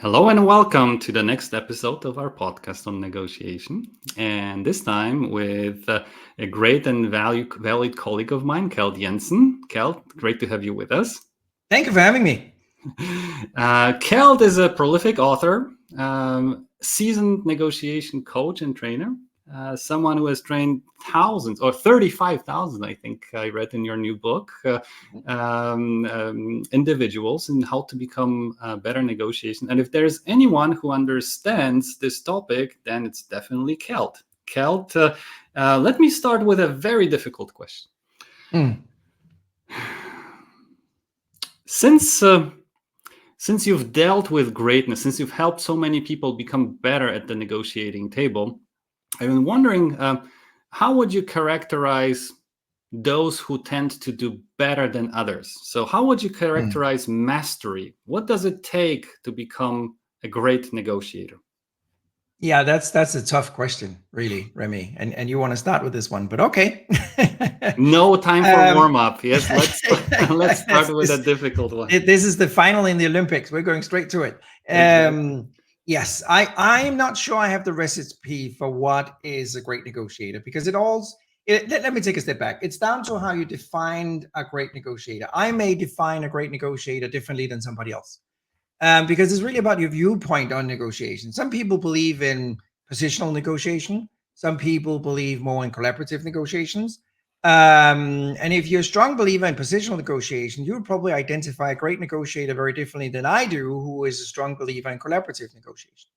Hello and welcome to the next episode of our podcast on negotiation. And this time with a great and valued colleague of mine, Keld Jensen. Keld, great to have you with us. Thank you for having me. Keld is a prolific author, seasoned negotiation coach and trainer, someone who has trained thousands or 35,000, I think I read in your new book, individuals in how to become better negotiation. And if there's anyone who understands this topic, then it's definitely Keld. Keld, let me start with a very difficult question. Since you've dealt with greatness, since you've helped so many people become better at the negotiating table, I've been wondering, how would you characterize those who tend to do better than others? So how would you characterize mastery? What does it take to become a great negotiator? Yeah, that's a tough question, really, Remy. And you want to start with this one, but okay. No time for warm up. Yes, let's start with a difficult one. This is the final in the Olympics. We're going straight to it. Exactly. Yes, I'm not sure I have the recipe for what is a great negotiator, because let me take a step back. It's down to how you defined a great negotiator. I may define a great negotiator differently than somebody else. Because it's really about your viewpoint on negotiation. Some people believe in positional negotiation. Some people believe more in collaborative negotiations. And if you're a strong believer in positional negotiation, you would probably identify a great negotiator very differently than I do, who is a strong believer in collaborative negotiation.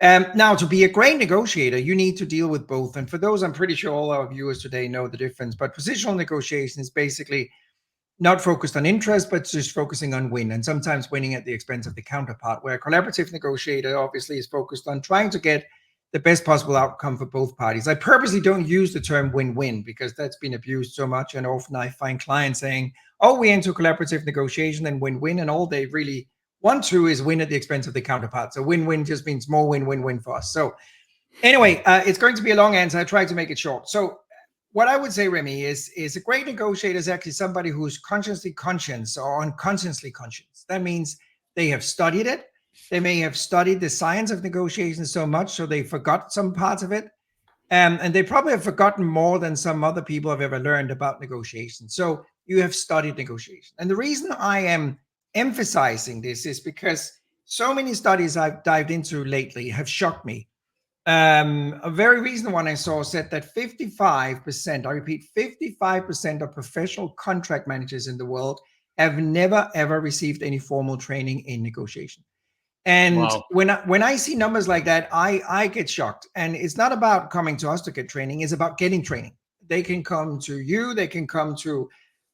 Now, to be a great negotiator, you need to deal with both. And for those, I'm pretty sure all our viewers today know the difference. But positional negotiation is basically not focused on interest, but just focusing on win, and sometimes winning at the expense of the counterpart, where a collaborative negotiator obviously is focused on trying to get the best possible outcome for both parties. I purposely don't use the term win-win because that's been abused so much. And often I find clients saying, oh, we're into collaborative negotiation and win-win. And all they really want to is win at the expense of the counterpart. So win-win just means more win-win-win for us. So anyway, it's going to be a long answer. I try to make it short. So what I would say, Remy, is a great negotiator is actually somebody who's consciously conscious or unconsciously conscious. That means they have studied it. They may have studied the science of negotiation so much, so they forgot some parts of it. And they probably have forgotten more than some other people have ever learned about negotiation. So you have studied negotiation. And the reason I am emphasizing this is because so many studies I've dived into lately have shocked me. A very recent one I saw said that 55%, I repeat, 55% of professional contract managers in the world have never, ever received any formal training in negotiation. And wow. when I see numbers like that, I get shocked. And it's not about coming to us to get training. It's about getting training. They can come to you. They can come to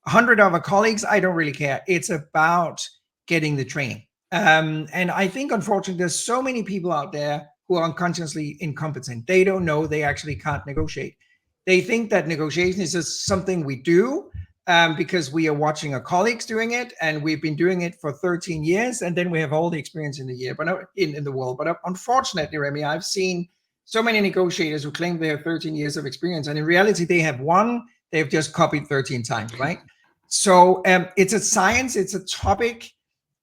100 of our colleagues. I don't really care. It's about getting the training. And I think, unfortunately, there's so many people out there who are unconsciously incompetent. They don't know they actually can't negotiate. They think that negotiation is just something we do because we are watching our colleagues doing it, and we've been doing it for 13 years, and then we have all the experience in the year, but in the world. But unfortunately, Remy, I've seen so many negotiators who claim they have 13 years of experience, and in reality, they have one. They've just copied 13 times, right? So it's a science, it's a topic,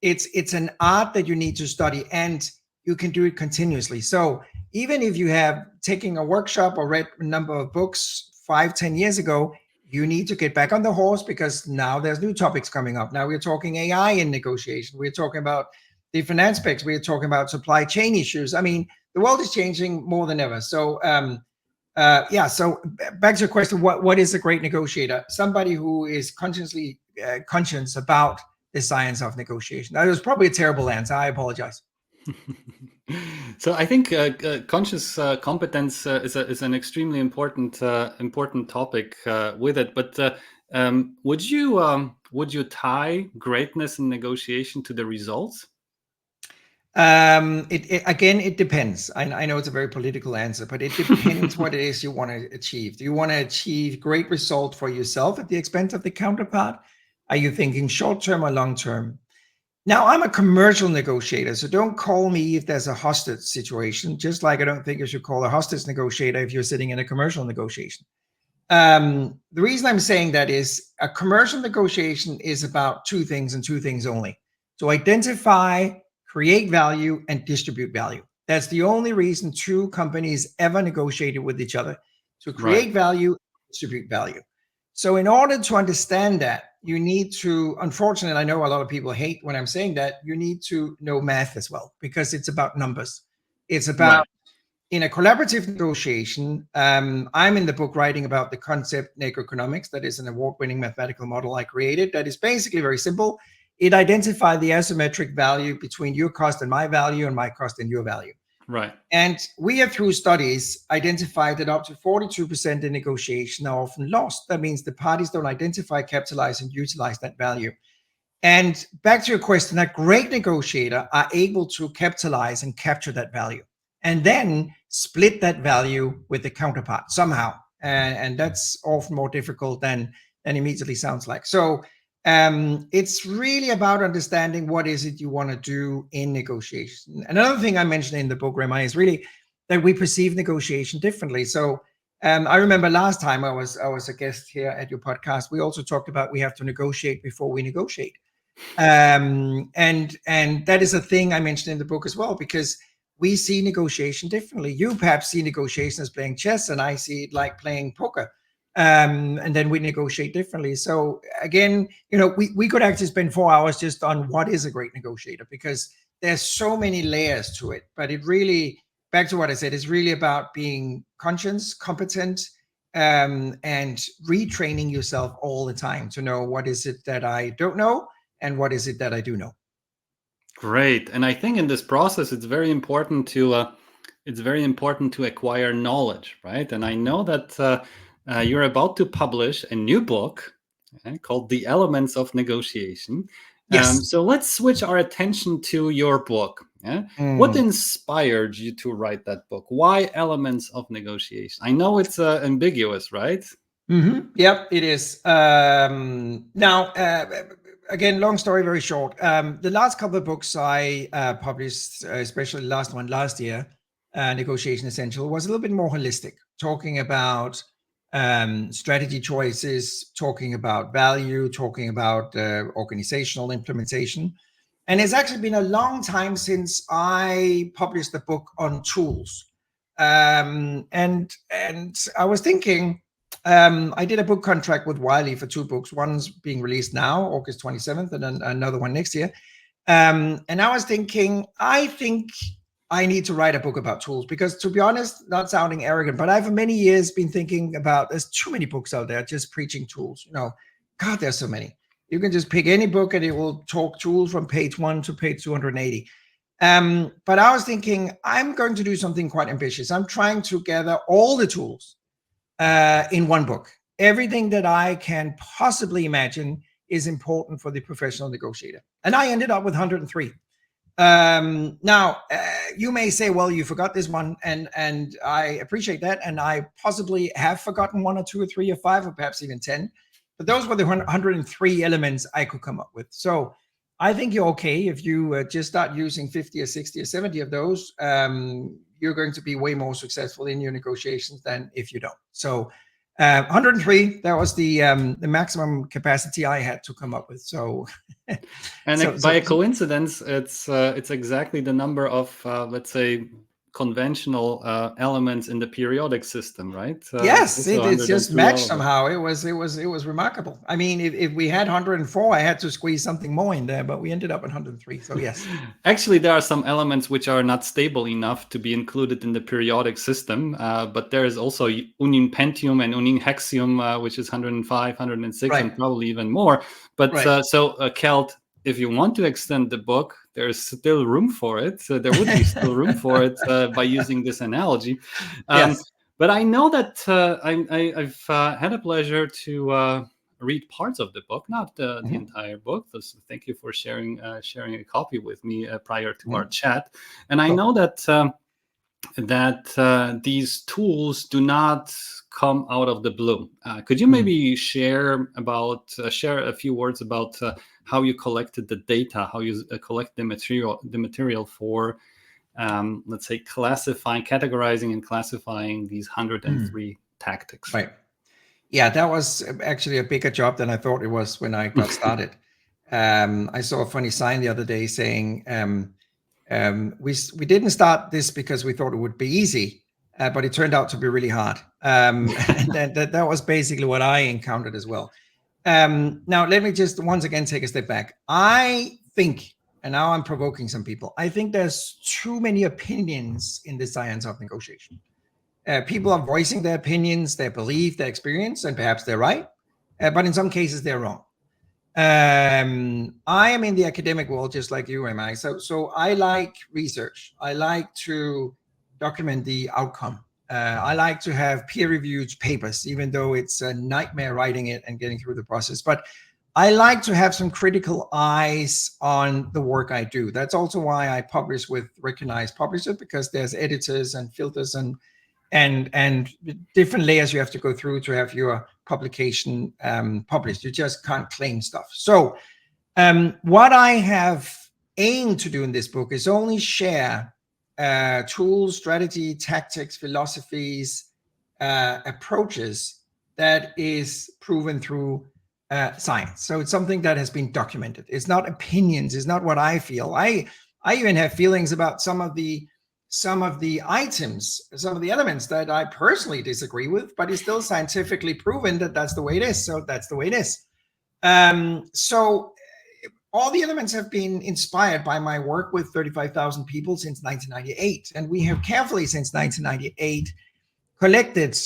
it's an art that you need to study, and you can do it continuously. So even if you have taken a workshop or read a number of books 5-10 years ago, you need to get back on the horse, because now there's new topics coming up. Now we're talking AI in negotiation. We're talking about different aspects. We're talking about supply chain issues. I mean, the world is changing more than ever. So so back to your question, what is a great negotiator? Somebody who is consciously conscious about the science of negotiation. That was probably a terrible answer. I apologize. So I think conscious competence is an extremely important topic with it. But would you tie greatness in negotiation to the results? It depends. I know it's a very political answer, but it depends what it is you want to achieve. Do you want to achieve great result for yourself at the expense of the counterpart? Are you thinking short term or long term? Now, I'm a commercial negotiator, so don't call me if there's a hostage situation, just like I don't think you should call a hostage negotiator if you're sitting in a commercial negotiation. The reason I'm saying that is a commercial negotiation is about two things and two things only. To identify create value, and distribute value. That's the only reason two companies ever negotiated with each other, to create value, distribute value. So in order to understand that, you need to, unfortunately, I know a lot of people hate when I'm saying that, you need to know math as well, because it's about numbers. It's about, in a collaborative negotiation, I'm in the book writing about the concept negoeconomics. That is an award-winning mathematical model I created that is basically very simple. It identifies the asymmetric value between your cost and my value, and my cost and your value. Right. And we have, through studies, identified that up to 42% in negotiation are often lost. That means the parties don't identify, capitalize, and utilize that value. And back to your question, a great negotiator are able to capitalize and capture that value, and then split that value with the counterpart somehow. And that's often more difficult than immediately sounds like. So it's really about understanding what is it you want to do in negotiation. Another thing I mentioned in the book, Remy, is really that we perceive negotiation differently. So I remember last time I was a guest here at your podcast, we also talked about we have to negotiate before we negotiate. And that is a thing I mentioned in the book as well, because we see negotiation differently. You perhaps see negotiation as playing chess, and I see it like playing poker. And then we negotiate differently. So again, we could actually spend 4 hours just on what is a great negotiator, because there's so many layers to it. But it really, back to what I said, is really about being conscious, competent, and retraining yourself all the time to know what is it that I don't know and what is it that I do know. Great. And I think in this process, it's very important to acquire knowledge, right? And I know that you're about to publish a new book called The Elements of Negotiation. Yes. So let's switch our attention to your book. What inspired you to write that book? Why Elements of Negotiation? I know it's ambiguous, right? Yep, it is. Now, again, long story, very short. The last couple of books I published, especially the last one last year, Negotiation Essential, was a little bit more holistic, talking about strategy choices, talking about value, talking about organizational implementation. And it's actually been a long time since I published a book on tools. And I was thinking, I did a book contract with Wiley for 2 books. One's being released now, August 27th, and then another one next year. And I was thinking, I think I need to write a book about tools, because, to be honest, not sounding arrogant, but I've for many years been thinking about, there's too many books out there just preaching tools. God, there's so many. You can just pick any book and it will talk tools from page 1 to page 280. But I was thinking, I'm going to do something quite ambitious. I'm trying to gather all the tools in one book. Everything that I can possibly imagine is important for the professional negotiator. And I ended up with 103. Now, you may say, well, you forgot this one, and I appreciate that. And I possibly have forgotten 1 or 2 or 3 or 5 or perhaps even 10. But those were the 103 elements I could come up with. So I think you're okay if you just start using 50 or 60 or 70 of those. You're going to be way more successful in your negotiations than if you don't. So 103, that was the maximum capacity I had to come up with. So, and by a coincidence, it's exactly the number of let's say conventional elements in the periodic system, right? Yes, it's just matched somehow. It was remarkable. I mean, if we had 104, I had to squeeze something more in there, but we ended up at 103. So yes. Actually, there are some elements which are not stable enough to be included in the periodic system, but there is also unum pentium and unum hexium, which is 105, 106, and probably even more. But Keld, if you want to extend the book, there's still room for it. There would be still room for it by using this analogy. Yes. But I know that I've had a pleasure to read parts of the book, not the entire book. So thank you for sharing a copy with me prior to our chat. And I know that these tools do not come out of the blue. Could you maybe share a few words about how you collected the data, how you collect the material for, let's say, categorizing and classifying these 103 tactics? Right. Yeah, that was actually a bigger job than I thought it was when I got started. I saw a funny sign the other day saying, We didn't start this because we thought it would be easy, but it turned out to be really hard. And that was basically what I encountered as well. Now, let me just once again take a step back. I think, and now I'm provoking some people, I think there's too many opinions in the science of negotiation. People are voicing their opinions, their belief, their experience, and perhaps they're right, but in some cases they're wrong. I am in the academic world just like you, Remy. So I like research. I like to document the outcome. I like to have peer-reviewed papers, even though it's a nightmare writing it and getting through the process. But I like to have some critical eyes on the work I do. That's also why I publish with recognized publishers, because there's editors and filters and different layers you have to go through to have your publication published. You just can't claim stuff. So what I have aimed to do in this book is only share tools, strategy, tactics, philosophies, approaches that is proven through science. So it's something that has been documented. It's not opinions. It's not what I feel. I even have feelings about some of the items, some of the elements that I personally disagree with, but it's still scientifically proven that that's the way it is. So that's the way it is. So all the elements have been inspired by my work with 35,000 people since 1998. And we have carefully since 1998 collected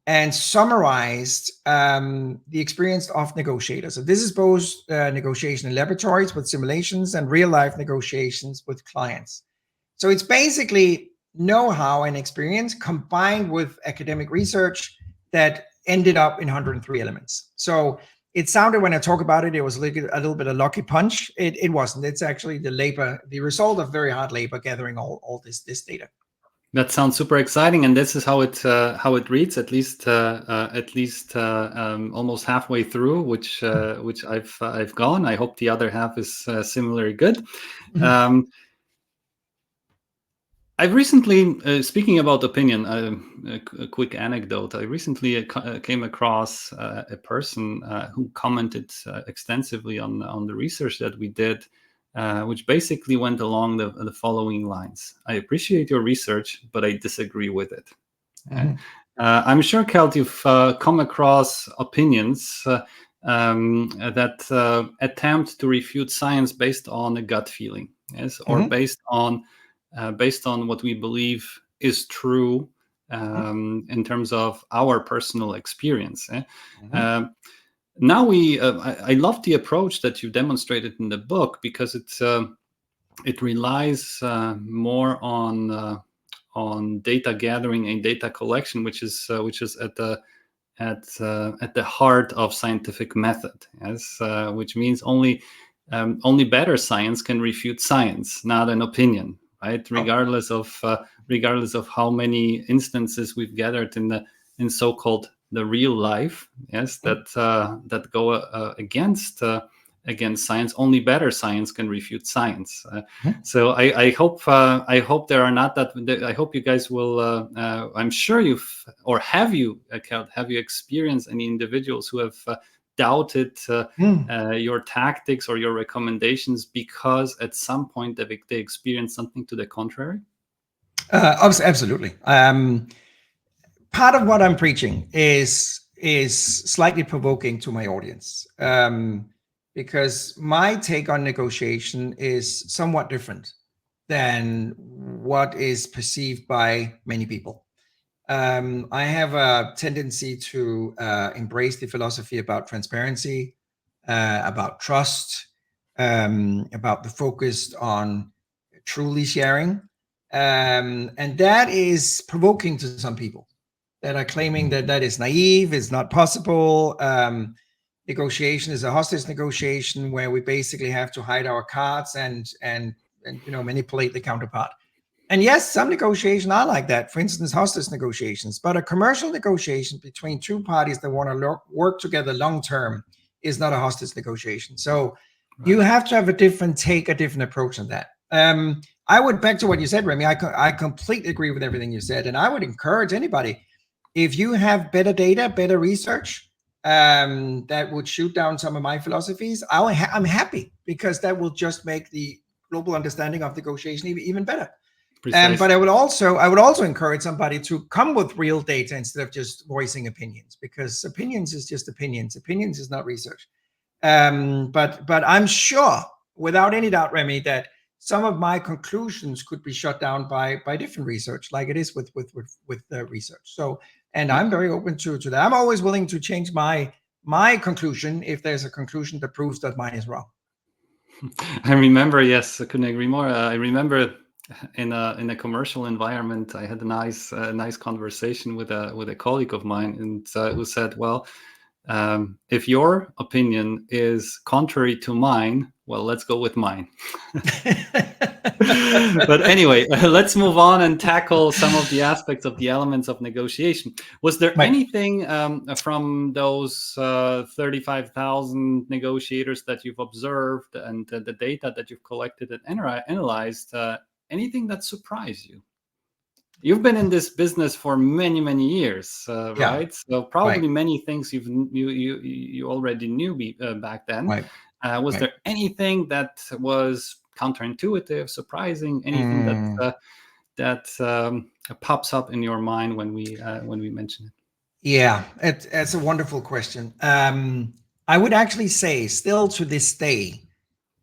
and summarized the experience of negotiators. So this is both negotiation in laboratories with simulations and real life negotiations with clients. So it's basically know-how and experience combined with academic research that ended up in 103 elements. So it sounded, when I talk about it, it was a little bit of lucky punch. It wasn't. It's actually the result of very hard labor gathering all this data. That sounds super exciting, and this is how it reads. At least almost halfway through, which I've gone. I hope the other half is similarly good. Mm-hmm. I've recently, speaking about opinion, a quick anecdote. I recently came across a person who commented extensively on the research that we did, which basically went along the following lines. I appreciate your research, but I disagree with it. Mm-hmm. I'm sure, Keld, you've come across opinions that attempt to refute science based on a gut feeling, yes, or mm-hmm. based on what we believe is true in terms of our personal experience. Mm-hmm. Now I love the approach that you demonstrated in the book, because it relies more on data gathering and data collection, which is at the heart of scientific method, yes, which means only better science can refute science, not an opinion. Right, regardless of how many instances we've gathered in so-called the real life, yes, that go against science, only better science can refute science. So I hope there are not that. I hope you guys will. I'm sure have you experienced any individuals who have doubted your tactics or your recommendations because at some point they experienced something to the contrary? Absolutely. Part of what I'm preaching is slightly provoking to my audience, because my take on negotiation is somewhat different than what is perceived by many people. I have a tendency to embrace the philosophy about transparency, about trust, about the focus on truly sharing. And that is provoking to some people that are claiming that is naive, it's not possible. Negotiation is a hostage negotiation where we basically have to hide our cards and manipulate the counterpart. And yes, some negotiations are like that. For instance, hostage negotiations. But a commercial negotiation between two parties that want to work together long term is not a hostage negotiation. So you have to have a different take, a different approach on that. I would back to what you said, Remy. I completely agree with everything you said. And I would encourage anybody, if you have better data, better research, that would shoot down some of my philosophies, I'm happy, because that will just make the global understanding of negotiation even better. Precisely. But I would also encourage somebody to come with real data instead of just voicing opinions, because opinions is just opinions. Opinions is not research. But I'm sure, without any doubt, Remy, that some of my conclusions could be shut down by different research, like it is with research. So, and I'm very open to that. I'm always willing to change my conclusion if there's a conclusion that proves that mine is wrong. I remember, yes, I couldn't agree more. I remember in a commercial environment, I had a nice conversation with a colleague of mine, and who said, "Well, if your opinion is contrary to mine, well, let's go with mine." But anyway, let's move on and tackle some of the aspects of the elements of negotiation. Was there anything from those 35,000 negotiators that you've observed and the data that you've collected and analyzed, anything that surprised you? You've been in this business for many years, right? So probably many things you already knew back then. Right. Was there anything that was counterintuitive, surprising? Anything that pops up in your mind when we mention it? Yeah, it's a wonderful question. I would actually say, still to this day,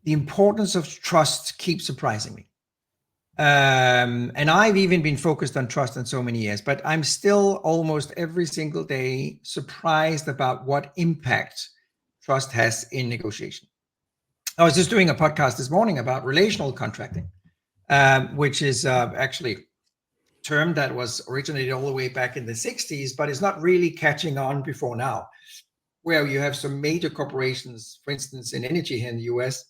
the importance of trust keeps surprising me. And I've even been focused on trust in so many years, but I'm still almost every single day surprised about what impact trust has in negotiation. I was just doing a podcast this morning about relational contracting, which is actually a term that was originated all the way back in the 60s, but it's not really catching on before now, where you have some major corporations, for instance, in energy here in the US,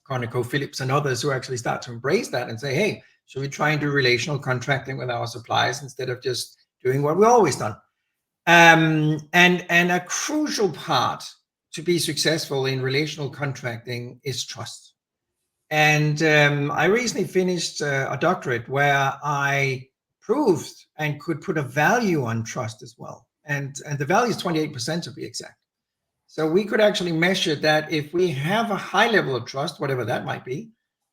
ConocoPhillips and others, who actually start to embrace that and say, hey, should we try and do relational contracting with our suppliers instead of just doing what we've always done? And a crucial part to be successful in relational contracting is trust. And I recently finished a doctorate where I proved and could put a value on trust as well. And the value is 28% to be exact. So we could actually measure that if we have a high level of trust, whatever that might be,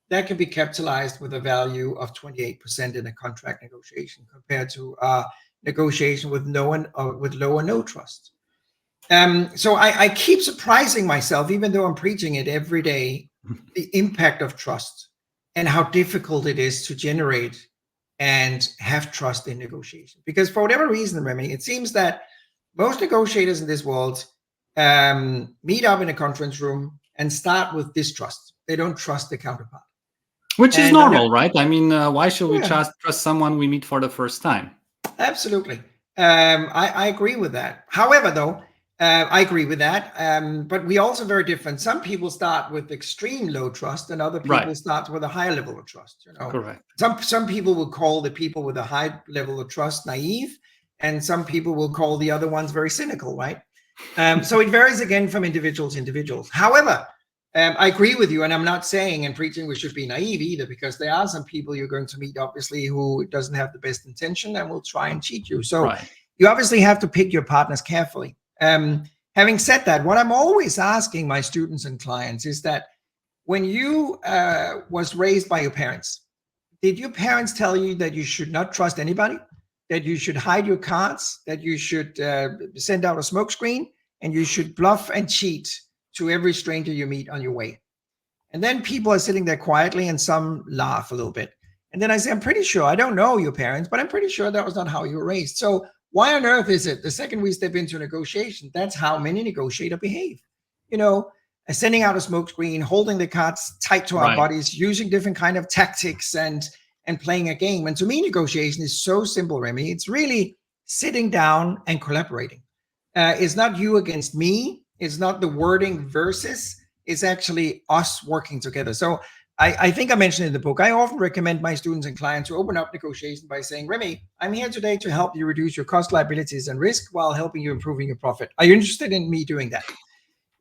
that can be capitalized with a value of 28% in a contract negotiation compared to a negotiation with low or no trust. So I keep surprising myself, even though I'm preaching it every day, the impact of trust and how difficult it is to generate and have trust in negotiation. Because for whatever reason, Remy, it seems that most negotiators in this world meet up in a conference room and start with distrust. They don't trust the counterpart. Which is normal, right? I mean, why should we trust someone we meet for the first time? Absolutely. I agree with that. However, though, I agree with that. But we also very different. Some people start with extreme low trust and other people start with a higher level of trust. You know? Correct. Some people will call the people with a high level of trust naive, and some people will call the other ones very cynical, right? So it varies again from individual to individuals. However, I agree with you, and I'm not saying in preaching we should be naive either, because there are some people you're going to meet, obviously, who doesn't have the best intention and will try and cheat you. So you obviously have to pick your partners carefully. Having said that, what I'm always asking my students and clients is that when you was raised by your parents, did your parents tell you that you should not trust anybody? That you should hide your cards, that you should send out a smokescreen, and you should bluff and cheat to every stranger you meet on your way? And then people are sitting there quietly and some laugh a little bit. And then I say, I'm pretty sure, I don't know your parents, but I'm pretty sure that was not how you were raised. So why on earth is it the second we step into a negotiation, that's how many negotiators behave? You know, sending out a smokescreen, holding the cards tight to our bodies, using different kind of tactics and playing a game. And to me, negotiation is so simple, Remy. It's really sitting down and collaborating. It's not you against me. It's not the wording versus. It's actually us working together. So I think I mentioned in the book, I often recommend my students and clients to open up negotiation by saying, Remy, I'm here today to help you reduce your cost, liabilities, and risk while helping you improving your profit. Are you interested in me doing that?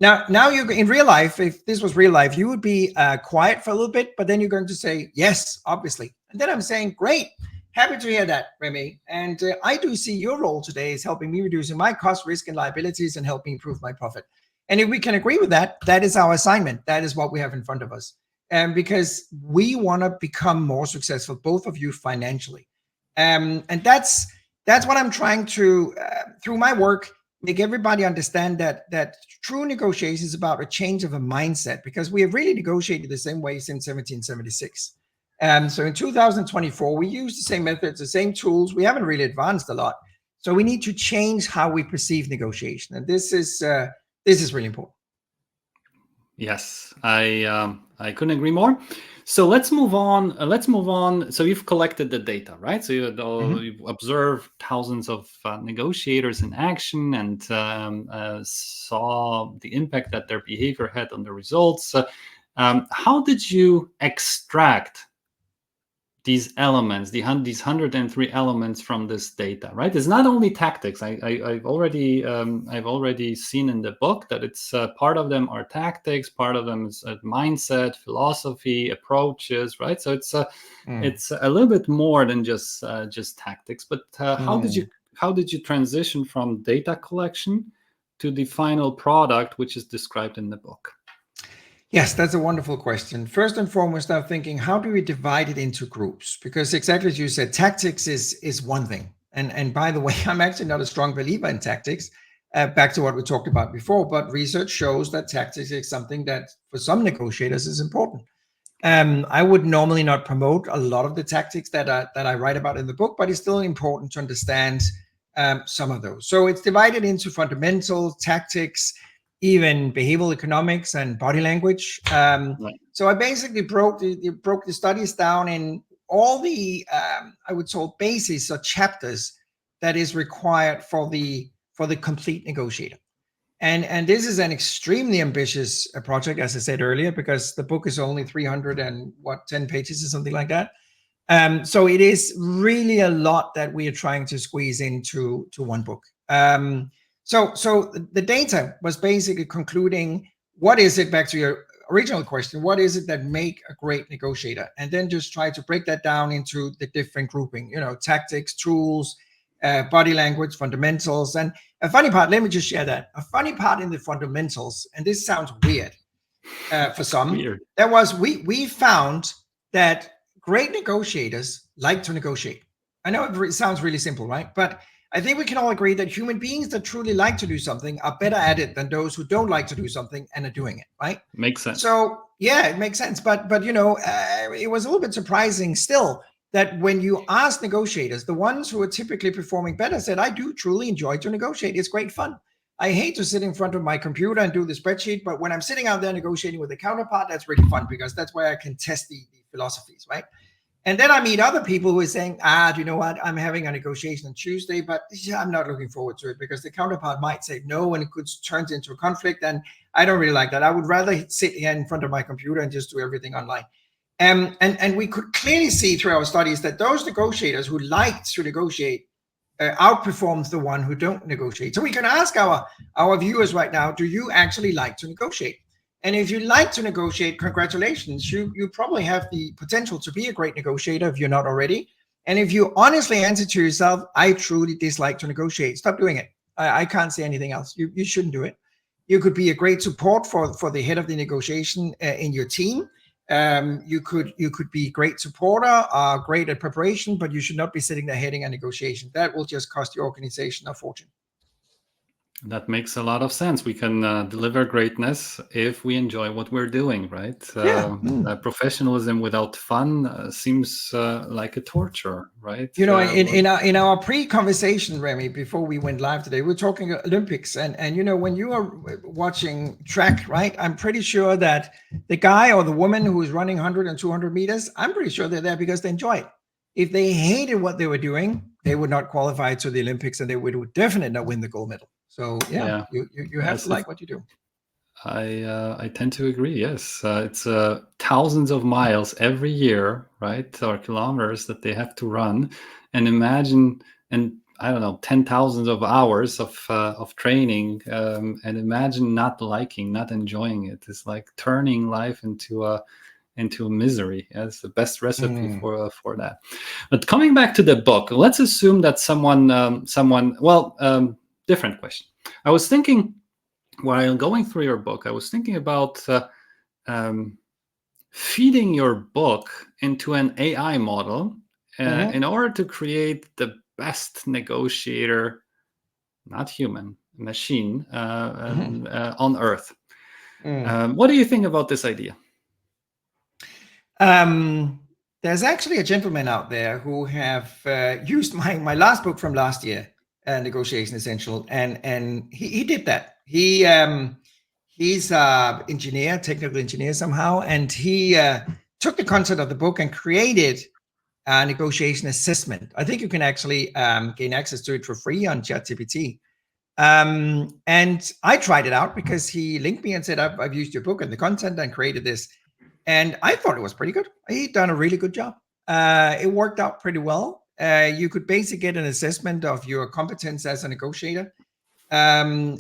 Now you in real life, if this was real life, you would be quiet for a little bit, but then you're going to say, yes, obviously. And then I'm saying, great, happy to hear that, Remy. And I do see your role today is helping me reducing my cost, risk, and liabilities and helping improve my profit. And if we can agree with that, that is our assignment. That is what we have in front of us. because we want to become more successful, both of you financially. And that's what I'm trying to, through my work, make everybody understand that true negotiation is about a change of a mindset, because we have really negotiated the same way since 1776. So in 2024, we use the same methods, the same tools. We haven't really advanced a lot. So we need to change how we perceive negotiation. And this is really important. Yes, I couldn't agree more. So let's move on. So you've collected the data, right? So you've observed thousands of negotiators in action and saw the impact that their behavior had on the results. How did you extract these elements, these 103 elements from this data, right? It's not only tactics. I've already seen in the book that it's part of them are tactics, part of them is mindset, philosophy, approaches, right? So it's a little bit more than just tactics. But how did you transition from data collection to the final product, which is described in the book? Yes, that's a wonderful question. First and foremost, I'm thinking, how do we divide it into groups? Because exactly as you said, tactics is one thing. And by the way, I'm actually not a strong believer in tactics, back to what we talked about before, but research shows that tactics is something that for some negotiators is important. I would normally not promote a lot of the tactics that I write about in the book, but it's still important to understand some of those. So it's divided into fundamentals, tactics, even behavioral economics and body language. So I basically broke the studies down in all the I would say bases or chapters that is required for the complete negotiator. And this is an extremely ambitious project, as I said earlier, because the book is only 310 pages or something like that. So it is really a lot that we are trying to squeeze into one book. So the data was basically concluding, what is it, back to your original question, what is it that make a great negotiator? And then just try to break that down into the different grouping, tactics, tools, body language, fundamentals. And a funny part, let me just share that. A funny part in the fundamentals, and this sounds weird for some, that was we found that great negotiators like to negotiate. I know it sounds really simple, right? But I think we can all agree that human beings that truly like to do something are better at it than those who don't like to do something and are doing it, right? Makes sense. So yeah, it makes sense. But it was a little bit surprising still that when you ask negotiators, the ones who are typically performing better said, I do truly enjoy to negotiate. It's great fun. I hate to sit in front of my computer and do the spreadsheet, but when I'm sitting out there negotiating with a counterpart, that's really fun because that's where I can test the philosophies, right? And then I meet other people who are saying, do you know what? I'm having a negotiation on Tuesday, but I'm not looking forward to it because the counterpart might say no and it could turn into a conflict. And I don't really like that. I would rather sit here in front of my computer and just do everything online. And we could clearly see through our studies that those negotiators who like to negotiate outperforms the one who don't negotiate. So we can ask our viewers right now, do you actually like to negotiate? And if you like to negotiate, congratulations. You probably have the potential to be a great negotiator if you're not already. And if you honestly answer to yourself, I truly dislike to negotiate, stop doing it. I can't say anything else. You shouldn't do it. You could be a great support for the head of the negotiation in your team. You could be a great supporter, great at preparation, but you should not be sitting there heading a negotiation. That will just cost your organization a fortune. That makes a lot of sense. We can deliver greatness if we enjoy what we're doing, right? Professionalism without fun seems like a torture, right? In our pre-conversation, Remy, before we went live today, we were talking Olympics, and when you are watching track, right? I'm pretty sure that the guy or the woman who is running 100 and 200 meters, I'm pretty sure they're there because they enjoy it. If they hated what they were doing, they would not qualify to the Olympics, and they would definitely not win the gold medal. So you have to like what you do. I tend to agree. Yes, it's thousands of miles every year, right, or kilometers that they have to run, and imagine, and I don't know, 10,000 of hours of training, and imagine not liking, not enjoying it. It's like turning life into a misery. It's the best recipe for that. But coming back to the book, let's assume that different question. I was thinking while going through your book, I was thinking about feeding your book into an AI model in order to create the best negotiator, not human, machine on Earth. What do you think about this idea? There's actually a gentleman out there who have used my last book from last year, Negotiation Essential, and he did that. He's an engineer, technical engineer somehow, and he took the content of the book and created a negotiation assessment. I think you can actually gain access to it for free on ChatGPT. And I tried it out because he linked me and said, I've used your book and the content and created this. And I thought it was pretty good. He'd done a really good job. It worked out pretty well. You could basically get an assessment of your competence as a negotiator. My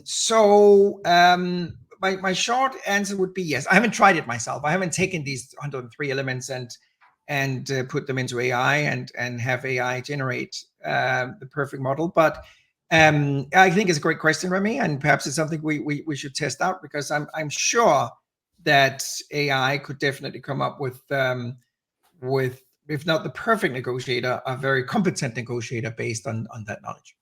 short answer would be yes. I haven't tried it myself. I haven't taken these 103 elements and put them into AI and have AI generate the perfect model. But I think it's a great question, Remy, and perhaps it's something we should test out, because I'm sure that AI could definitely come up with if not the perfect negotiator, a very competent negotiator based on that knowledge.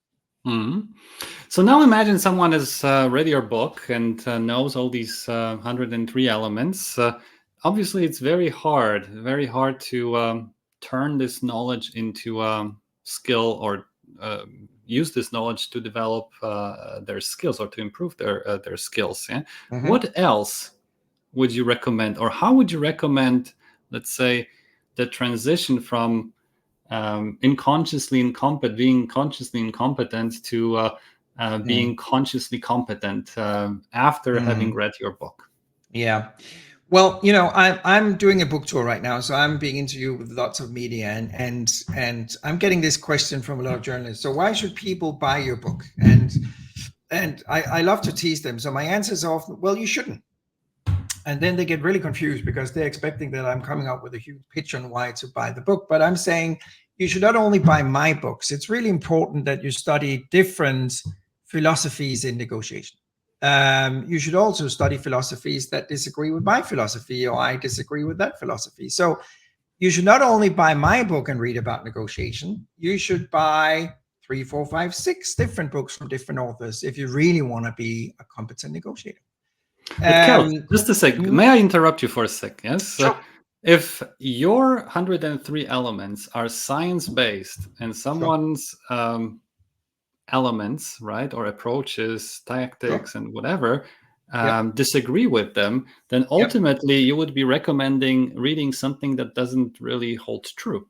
So now imagine someone has read your book and knows all these 103 elements. Obviously, it's very hard to turn this knowledge into skill, or use this knowledge to develop their skills or to improve their skills. Yeah? What else would you recommend, or how would you recommend, let's say, the transition from being consciously incompetent to being consciously competent after having read your book? Yeah. Well, I'm doing a book tour right now, so I'm being interviewed with lots of media, and I'm getting this question from a lot of journalists. So why should people buy your book? And I love to tease them. So my answer is often, well, you shouldn't. And then they get really confused because they're expecting that I'm coming up with a huge pitch on why to buy the book. But I'm saying you should not only buy my books. It's really important that you study different philosophies in negotiation. You should also study philosophies that disagree with my philosophy, or I disagree with that philosophy. So you should not only buy my book and read about negotiation, you should buy 3, 4, 5, 6 different books from different authors if you really want to be a competent negotiator. Keld, just a sec. May I interrupt you for a sec? Yes. Sure. If your 103 elements are science-based and someone's elements, right, or approaches, tactics, and whatever, disagree with them, then ultimately you would be recommending reading something that doesn't really hold true.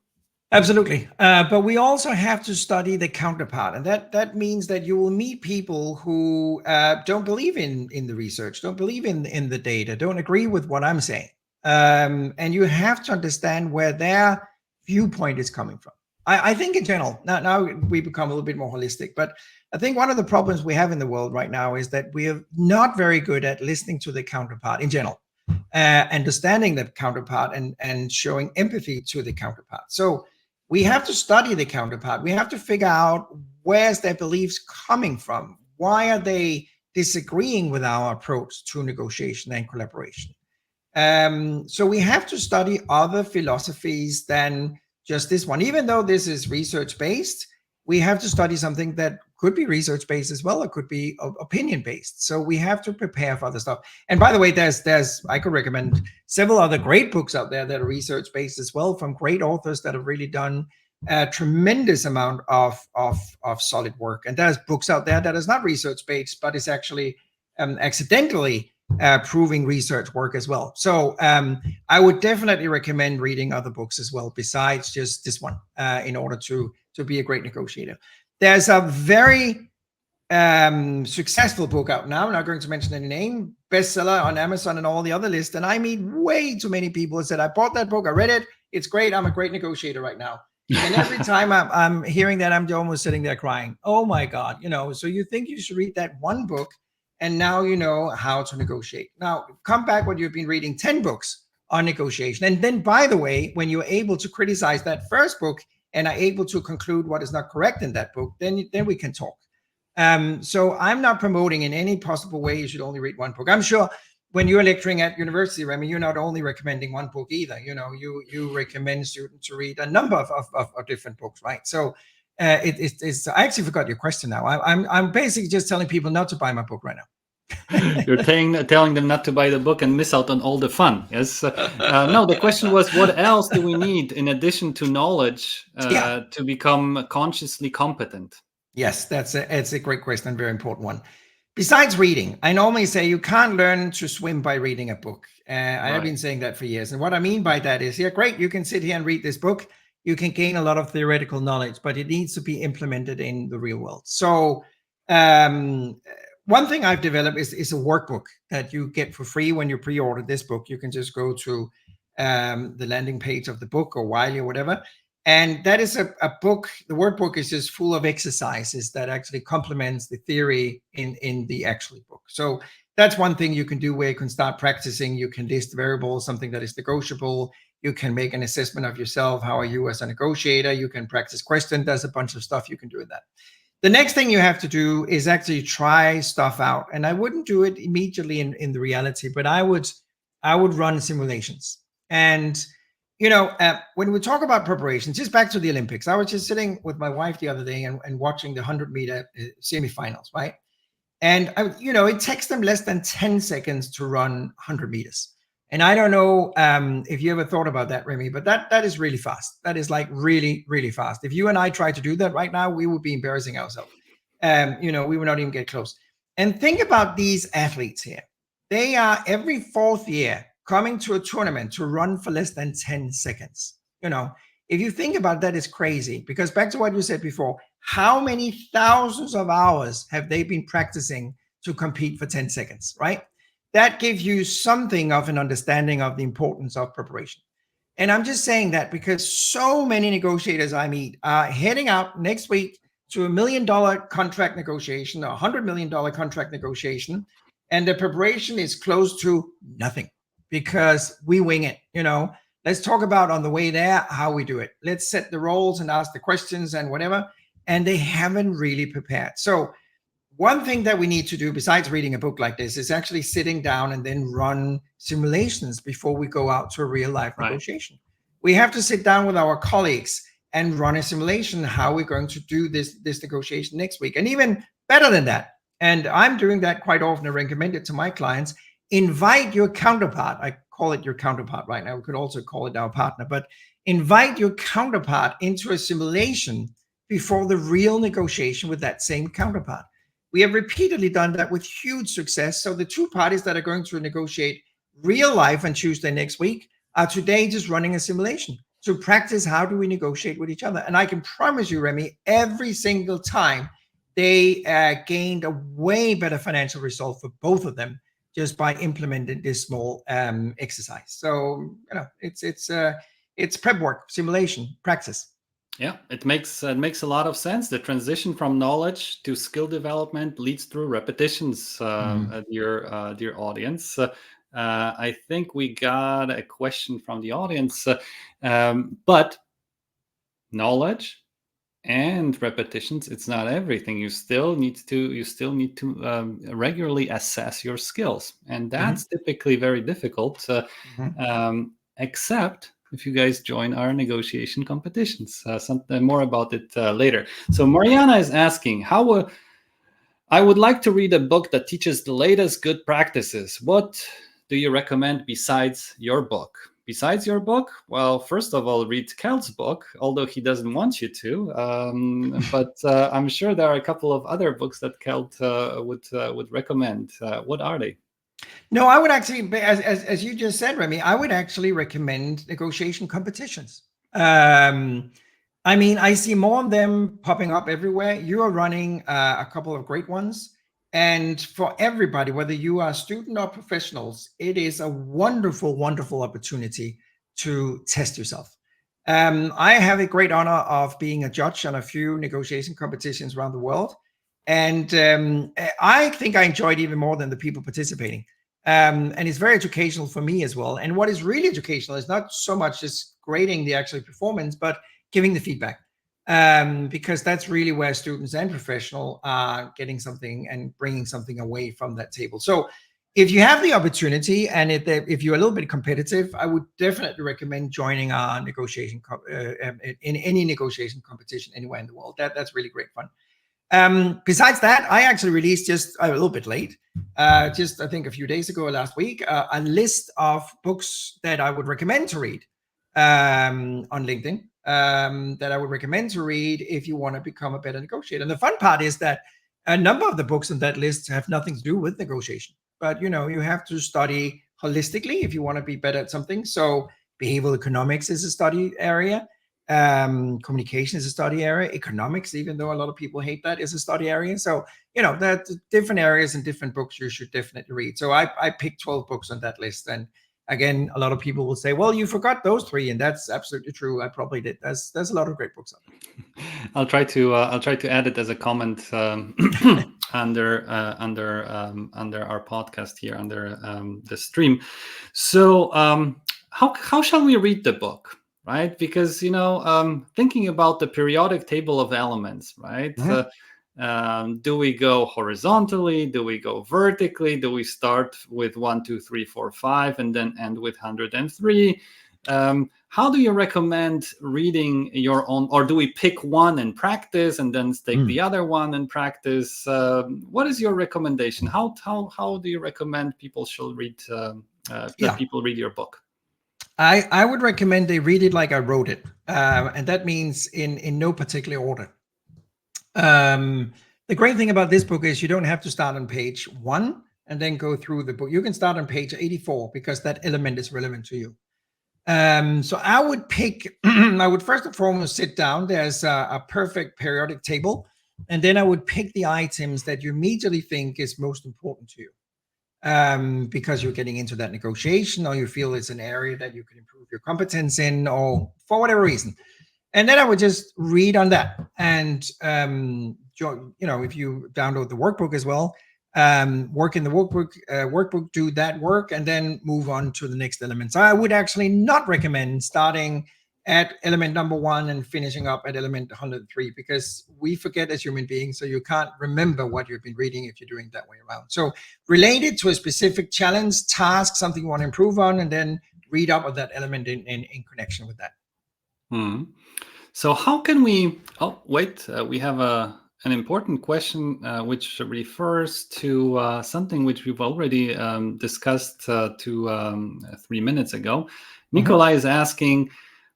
Absolutely. But we also have to study the counterpart. And that means that you will meet people who don't believe in the research, don't believe in the data, don't agree with what I'm saying. And you have to understand where their viewpoint is coming from. I think in general, now we become a little bit more holistic, but I think one of the problems we have in the world right now is that we are not very good at listening to the counterpart in general, understanding the counterpart and showing empathy to the counterpart. So we have to study the counterpart. We have to figure out where's their beliefs coming from. Why are they disagreeing with our approach to negotiation and collaboration? So we have to study other philosophies than just this one. Even though this is research-based, we have to study something that could be research-based as well, or could be opinion-based. So we have to prepare for other stuff. And by the way, I could recommend several other great books out there that are research-based as well, from great authors that have really done a tremendous amount of solid work. And there's books out there that is not research-based, but is actually accidentally proving research work as well. So I would definitely recommend reading other books as well, besides just this one, in order to be a great negotiator. There's a very successful book out now. I'm not going to mention any name, bestseller on Amazon and all the other lists. And I meet way too many people who said, I bought that book, I read it, it's great, I'm a great negotiator right now. And every time I'm hearing that, I'm almost sitting there crying. Oh my God, so you think you should read that one book, and now you know how to negotiate. Now, come back when you've been reading 10 books on negotiation. And then, by the way, when you're able to criticize that first book and are able to conclude what is not correct in that book, then we can talk. So I'm not promoting in any possible way you should only read one book. I'm sure when you're lecturing at university, Remy, you're not only recommending one book either. You recommend students to read a number of different books, right? So it's. I actually forgot your question now. I'm basically just telling people not to buy my book right now. You're telling them not to buy the book and miss out on all the fun. Yes. No, the question was, what else do we need in addition to knowledge to become consciously competent? Yes, it's a great question, very important one. Besides reading, I normally say you can't learn to swim by reading a book. I have been saying that for years. And what I mean by that is, yeah, great, you can sit here and read this book. You can gain a lot of theoretical knowledge, but it needs to be implemented in the real world. So one thing I've developed is a workbook that you get for free when you pre-order this book. You can just go to the landing page of the book or Wiley or whatever. And that is a book. The workbook is just full of exercises that actually complements the theory in the actual book. So that's one thing you can do where you can start practicing. You can list variables, something that is negotiable. You can make an assessment of yourself. How are you as a negotiator? You can practice questions. There's a bunch of stuff you can do in that. The next thing you have to do is actually try stuff out. And I wouldn't do it immediately in the reality, but I would run simulations. And when we talk about preparation, just back to the Olympics, I was just sitting with my wife the other day and watching the 100-meter semifinals, right? And it takes them less than 10 seconds to run 100 meters. And I don't know if you ever thought about that, Remy, but that is really fast. That is like really, really fast. If you and I tried to do that right now, we would be embarrassing ourselves. We would not even get close. And think about these athletes here. They are every fourth year coming to a tournament to run for less than 10 seconds. If you think about that, it's crazy, because back to what you said before, how many thousands of hours have they been practicing to compete for 10 seconds, right? That gives you something of an understanding of the importance of preparation. And I'm just saying that because so many negotiators I meet are heading out next week to $1 million contract negotiation, a $100 million contract negotiation, and the preparation is close to nothing because we wing it. Let's talk about on the way there how we do it. Let's set the roles and ask the questions and whatever. And they haven't really prepared. So one thing that we need to do besides reading a book like this is actually sitting down and then run simulations before we go out to a real life negotiation. We have to sit down with our colleagues and run a simulation how we're going to do this negotiation next week. And even better than that, and I'm doing that quite often and recommend it to my clients, invite your counterpart. I call it your counterpart right now. We could also call it our partner, but invite your counterpart into a simulation before the real negotiation with that same counterpart. We have repeatedly done that with huge success. So the two parties that are going to negotiate real life on Tuesday next week are today just running a simulation to practice how do we negotiate with each other. And I can promise you, Remy, every single time they gained a way better financial result for both of them just by implementing this small exercise. So it's prep work, simulation, practice. Yeah, it makes a lot of sense. The transition from knowledge to skill development leads through repetitions, dear audience. I think we got a question from the audience, but knowledge and repetitions, it's not everything. You still need to regularly assess your skills, and that's typically very difficult, except if you guys join our negotiation competitions. Something more about it later. So Mariana is asking, I would like to read a book that teaches the latest good practices. What do you recommend besides your book? Besides your book? Well, first of all, read Keld's book, although he doesn't want you to. But I'm sure there are a couple of other books that Keld would recommend. What are they? No, I would actually, as you just said, Remy, I would actually recommend negotiation competitions. I see more of them popping up everywhere. You are running a couple of great ones. And for everybody, whether you are a student or professionals, it is a wonderful, wonderful opportunity to test yourself. I have a great honor of being a judge on a few negotiation competitions around the world. And I think I enjoyed even more than the people participating. And it's very educational for me as well. And what is really educational is not so much just grading the actual performance, but giving the feedback. Because that's really where students and professionals are getting something and bringing something away from that table. So If you have the opportunity and if you're a little bit competitive, I would definitely recommend joining our negotiation in any negotiation competition anywhere in the world. That's really great fun. Besides that, I actually released just a little bit late, just I think a few days ago or last week, a list of books that I would recommend to read on LinkedIn, that I would recommend to read if you want to become a better negotiator. And the fun part is that a number of the books on that list have nothing to do with negotiation, but you have to study holistically if you want to be better at something. So behavioral economics is a study area. Communication is a study area. Economics, even though a lot of people hate that, is a study area. So that different areas and different books you should definitely read. So I picked 12 books on that list. And again, a lot of people will say, well, you forgot those 3, and that's absolutely true. I probably did. There's a lot of great books out there. I'll try to add it as a comment under our podcast here, under the stream. So how shall we read the book? Right, because thinking about the periodic table of elements, right? Do we go horizontally? Do we go vertically? Do we start with 1, 2, 3, 4, 5, and then end with 103? How do you recommend reading your own, or do we pick one and practice, and then take the other one and practice? What is your recommendation? How do you recommend people should read? People read your book? I would recommend they read it like I wrote it, and that means in no particular order. The great thing about this book is you don't have to start on page 1 and then go through the book. You can start on page 84 because that element is relevant to you. So I would pick, I would first and foremost sit down. There's a perfect periodic table, and then I would pick the items that you immediately think is most important to you. Because you're getting into that negotiation, or you feel it's an area that you can improve your competence in, or for whatever reason. And then I would just read on that. And, if you download the workbook as well, work in the workbook, do that work, and then move on to the next element. So I would actually not recommend starting at element number 1 and finishing up at element 103, because we forget as human beings, so you can't remember what you've been reading if you're doing it that way around. So relate it to a specific challenge, task, something you want to improve on, and then read up on that element in connection with that. So how can we, we have an important question which refers to something which we've already discussed 3 minutes ago. Nikolai is asking,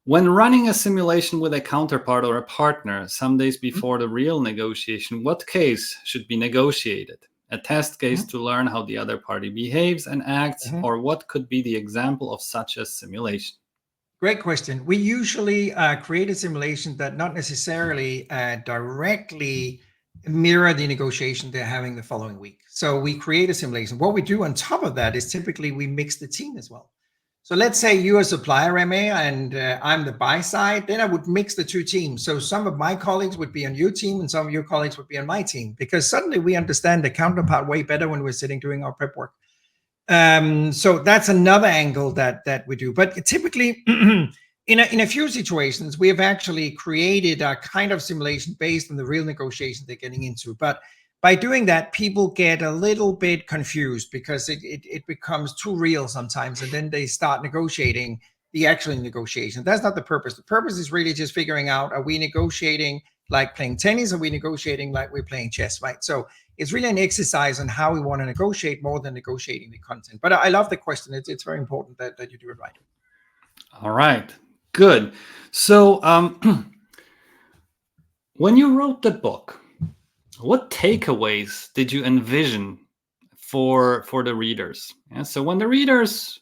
when running a simulation with a counterpart or a partner some days before the real negotiation, what case should be negotiated? A test case to learn how the other party behaves and acts, or what could be the example of such a simulation? Great question. We usually create a simulation that not necessarily directly mirror the negotiation they're having the following week. So we create a simulation. What we do on top of that is typically we mix the team as well. So let's say you're a supplier, MA, and I'm the buy side, then I would mix the 2 teams. So some of my colleagues would be on your team and some of your colleagues would be on my team, because suddenly we understand the counterpart way better when we're sitting doing our prep work. So that's another angle that we do. But typically, in a few situations, we have actually created a kind of simulation based on the real negotiation they're getting into. But by doing that, people get a little bit confused because it becomes too real sometimes, and then they start negotiating the actual negotiation. That's not the purpose. The purpose is really just figuring out, are we negotiating like playing tennis? Are we negotiating like we're playing chess, right? So it's really an exercise on how we want to negotiate more than negotiating the content. But I love the question. It's very important that you do it right. All right, good. So when you wrote the book, what takeaways did you envision for the readers? Yeah, so when the readers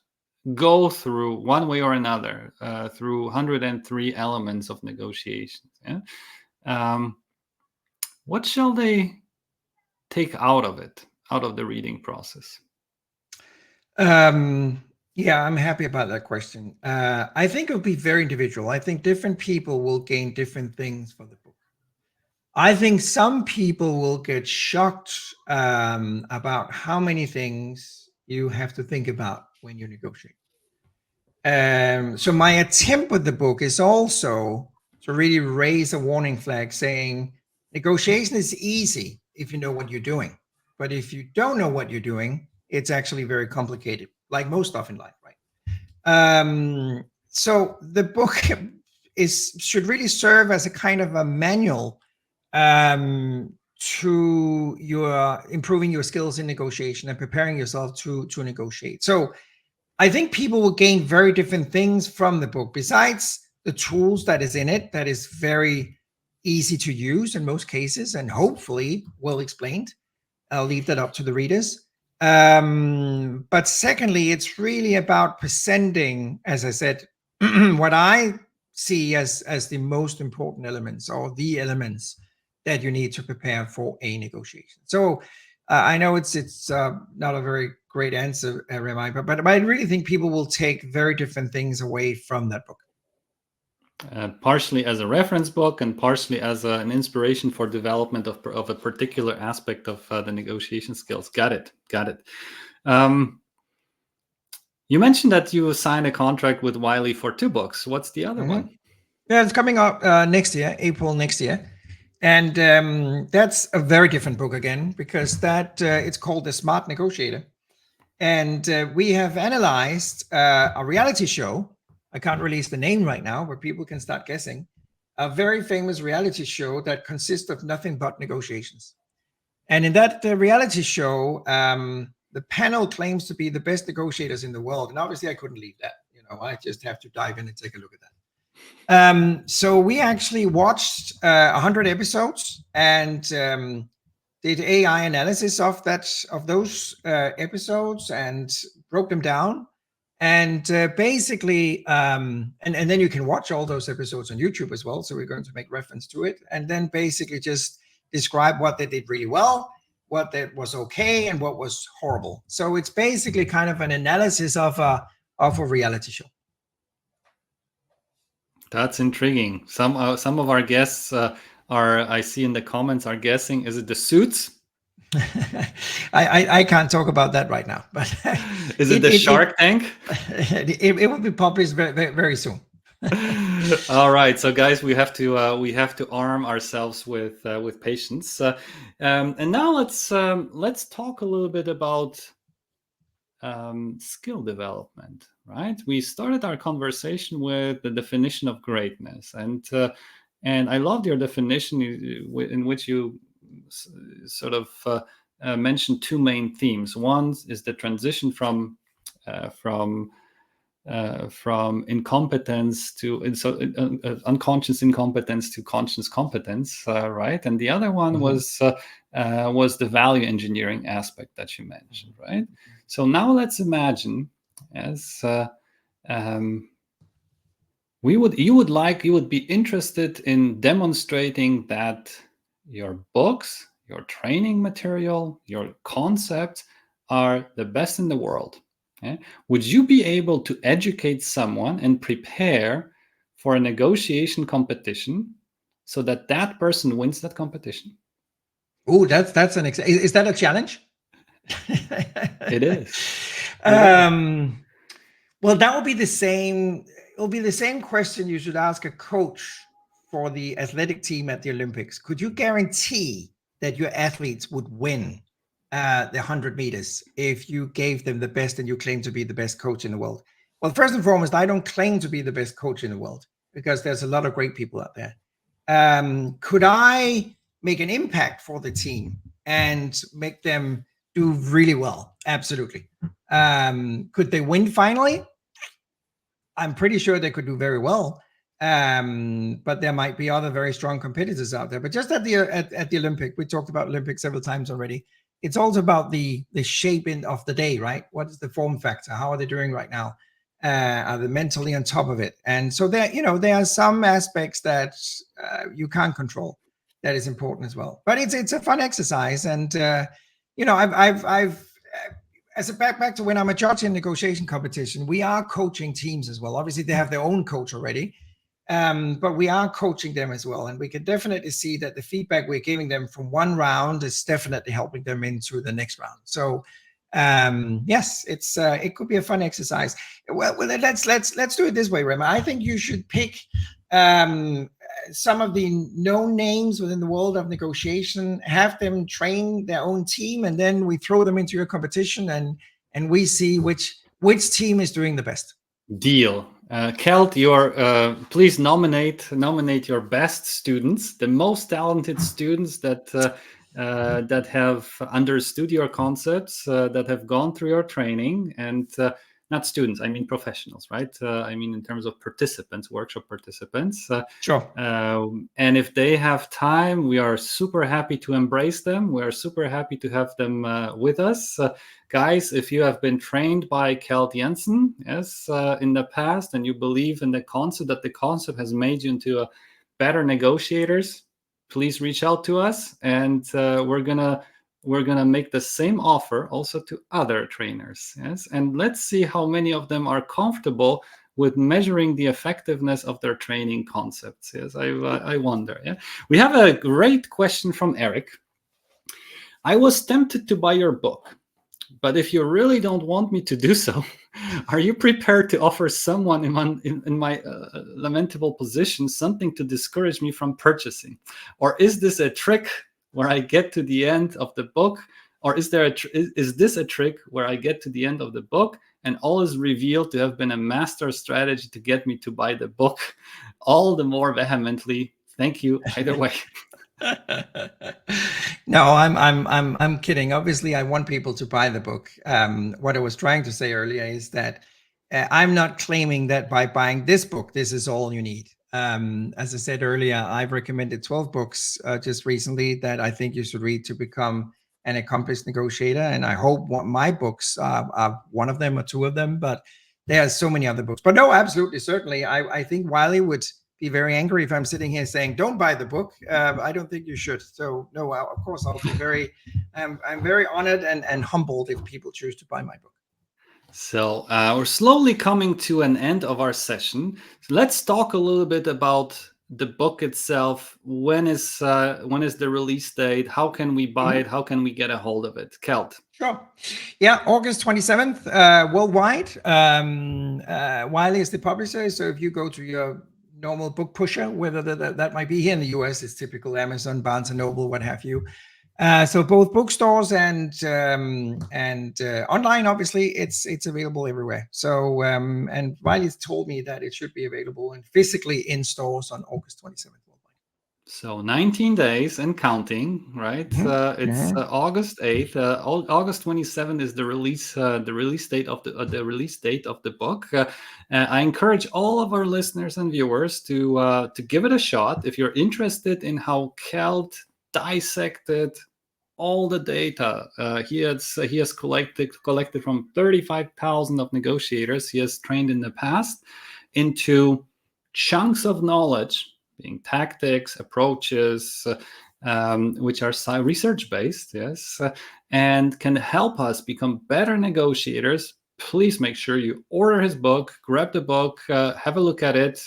go through one way or another through 103 elements of negotiations, what shall they take out of it, out of the reading process? Yeah, I'm happy about that question. I think it'll be very individual. I think different people will gain different things from the book. I think some people will get shocked about how many things you have to think about when you negotiate. So my attempt with the book is also to really raise a warning flag saying negotiation is easy if you know what you're doing. But if you don't know what you're doing, it's actually very complicated, like most stuff in life, right? So the book should really serve as a kind of a manual to your improving your skills in negotiation and preparing yourself to negotiate. So I think people will gain very different things from the book, besides the tools that is in it, that is very easy to use in most cases, and hopefully well explained. I'll leave that up to the readers. But secondly, it's really about presenting, as I said, what I see as the most important elements, or the elements that you need to prepare for a negotiation. So I know it's not a very great answer, Remy, but I really think people will take very different things away from that book. Partially as a reference book, and partially as an inspiration for development of a particular aspect of the negotiation skills. Got it. You mentioned that you signed a contract with Wiley for 2 books. What's the other one? Yeah, it's coming up next year, April next year. And that's a very different book again, because that it's called The Smart Negotiator. And we have analyzed a reality show. I can't release the name right now, but people can start guessing. A very famous reality show that consists of nothing but negotiations. And in that reality show, the panel claims to be the best negotiators in the world. And obviously I couldn't leave that. I just have to dive in and take a look at that. So we actually watched 100 episodes and did AI analysis of those episodes and broke them down. And basically, and then you can watch all those episodes on YouTube as well. So we're going to make reference to it. And then basically just describe what they did really well, what that was okay, and what was horrible. So it's basically kind of an analysis of a reality show. That's intriguing. Some of our guests I see in the comments are guessing, is it the Suits? I can't talk about that right now, but is it the Shark Tank? It will be published very, very soon. All right, so guys, we have to arm ourselves with patience, and now let's talk a little bit about skill development. Right, we started our conversation with the definition of greatness, and I loved your definition in which you sort of mentioned 2 main themes. One is the transition from incompetence to unconscious incompetence to conscious competence, right? And the other one was the value engineering aspect that you mentioned, right? So now let's imagine, as you would be interested in demonstrating that your books, your training material, your concepts are the best in the world. Okay? Would you be able to educate someone and prepare for a negotiation competition so that person wins that competition? Oh, is that a challenge? It is. Well, that will be the same. It'll be the same question you should ask a coach for the athletic team at the Olympics. Could you guarantee that your athletes would win the 100 meters if you gave them the best and you claim to be the best coach in the world? Well, first and foremost, I don't claim to be the best coach in the world, because there's a lot of great people out there. Could I make an impact for the team and make them do really well? Absolutely. Could they win finally? I'm pretty sure they could do very well. But there might be other very strong competitors out there. But just at the Olympic, we talked about Olympics several times already. It's also about the shape of the day, right? What is the form factor? How are they doing right now? Are they mentally on top of it? And so there are some aspects that you can't control. That is important as well. But it's a fun exercise, and I've as a back to when I'm a judge in negotiation competition, we are coaching teams as well. Obviously, they have their own coach already, but we are coaching them as well, and we can definitely see that the feedback we're giving them from one round is definitely helping them into the next round. So yes, it could be a fun exercise. Well, let's do it this way, Rema. I think you should pick some of the known names within the world of negotiation, have them train their own team, and then we throw them into your competition, and we see which team is doing the best. Deal. Keld, please nominate your best students, the most talented students that have understood your concepts, that have gone through your training, and not students, I mean professionals, right? I mean in terms of participants, workshop participants. Sure. And if they have time, we are super happy to embrace them. We are super happy to have them with us. Guys, if you have been trained by Keld Jensen, yes, in the past, and you believe in the concept, that the concept has made you into a better negotiators, please reach out to us, and we're gonna make the same offer also to other trainers. Yes, and let's see how many of them are comfortable with measuring the effectiveness of their training concepts. Yes, I wonder. Yeah, we have a great question from Eric. I was tempted to buy your book, but if you really don't want me to do so, are you prepared to offer someone in my lamentable position something to discourage me from purchasing? Or is this a trick where I get to the end of the book? Or is this a trick where I get to the end of the book and all is revealed to have been a master strategy to get me to buy the book all the more vehemently? Thank you either way. No, I'm kidding. Obviously, I want people to buy the book. What I was trying to say earlier is that I'm not claiming that by buying this book, this is all you need. As I said earlier, I've recommended 12 books just recently that I think you should read to become an accomplished negotiator. And I hope my books are one of them or two of them, but there are so many other books. But no, absolutely, certainly. I think Wiley would be very angry if I'm sitting here saying, don't buy the book. I don't think you should. So no, of course, I'll be very, I'm very honored and humbled if people choose to buy my book. So we're slowly coming to an end of our session. So let's talk a little bit about the book itself. When is the release date? How can we buy it? How can we get a hold of it? Keld. Sure. Yeah, August 27th, worldwide. Wiley is the publisher. So if you go to your normal book pusher, whether that might be here in the US, it's typical Amazon, Barnes and Noble, what have you. So both bookstores and online, obviously, it's available everywhere. So and Wiley's told me that it should be available and physically in stores on August 27th. So 19 days and counting, right? It's August 8th. August 27th is the release date of the book. I encourage all of our listeners and viewers to give it a shot if you're interested in how Keld dissected all the data he has collected from 35,000 of negotiators he has trained in the past into chunks of knowledge, being tactics, approaches, which are research-based, yes, and can help us become better negotiators. Please make sure you order his book, grab the book, have a look at it,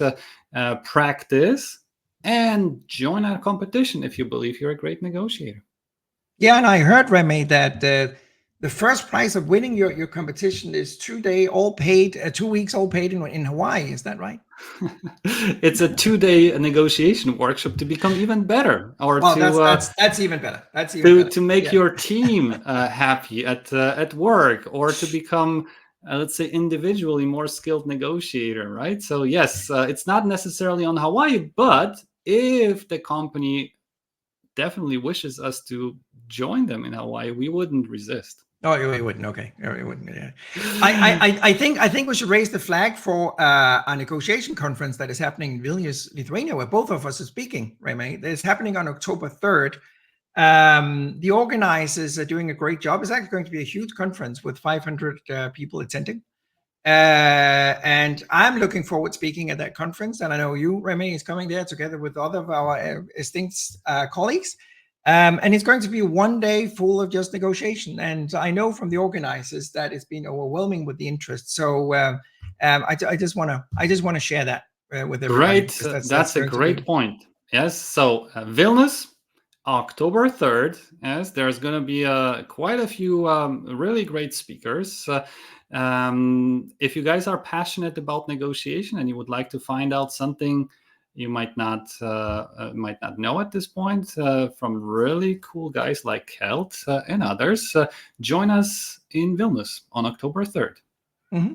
practice, and join our competition if you believe you're a great negotiator. Yeah, and I heard, Remy, that the first prize of winning your competition is 2 weeks all paid in Hawaii. Is that right? It's a 2-day negotiation workshop to become even better, or that's even better. That's even better. To make your team happy at work, or to become, let's say, individually more skilled negotiator, right? So yes, it's not necessarily on Hawaii, but if the company definitely wishes us to join them in Hawaii, we wouldn't resist. Oh, you wouldn't. Okay, you wouldn't. Yeah. I think we should raise the flag for a negotiation conference that is happening in Vilnius, Lithuania, where both of us are speaking. Remy, it's happening on October 3rd. The organizers are doing a great job. It's actually going to be a huge conference with 500 people attending. And I'm looking forward to speaking at that conference. And I know you, Remy, is coming there together with other of our esteemed colleagues. And it's going to be 1 day full of just negotiation. And I know from the organizers that it's been overwhelming with the interest. So I just want to share that with everybody. Great. That's a great point. Yes. So Vilnius, October 3rd. Yes, there's going to be quite a few really great speakers. If you guys are passionate about negotiation and you would like to find out something you might not know at this point from really cool guys like Keld and others. Join us in Vilnius on October 3rd. Mm-hmm.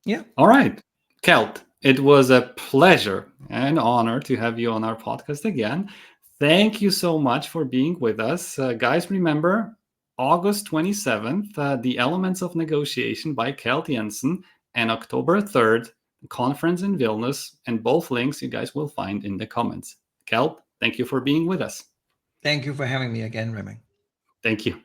Yeah. All right, Keld, it was a pleasure and honor to have you on our podcast again. Thank you so much for being with us. Guys, remember, August 27th, The Elements of Negotiation by Keld Jensen, and October 3rd, the conference in Vilnius, and both links you guys will find in the comments. Keld, thank you for being with us. Thank you for having me again, Remy. Thank you.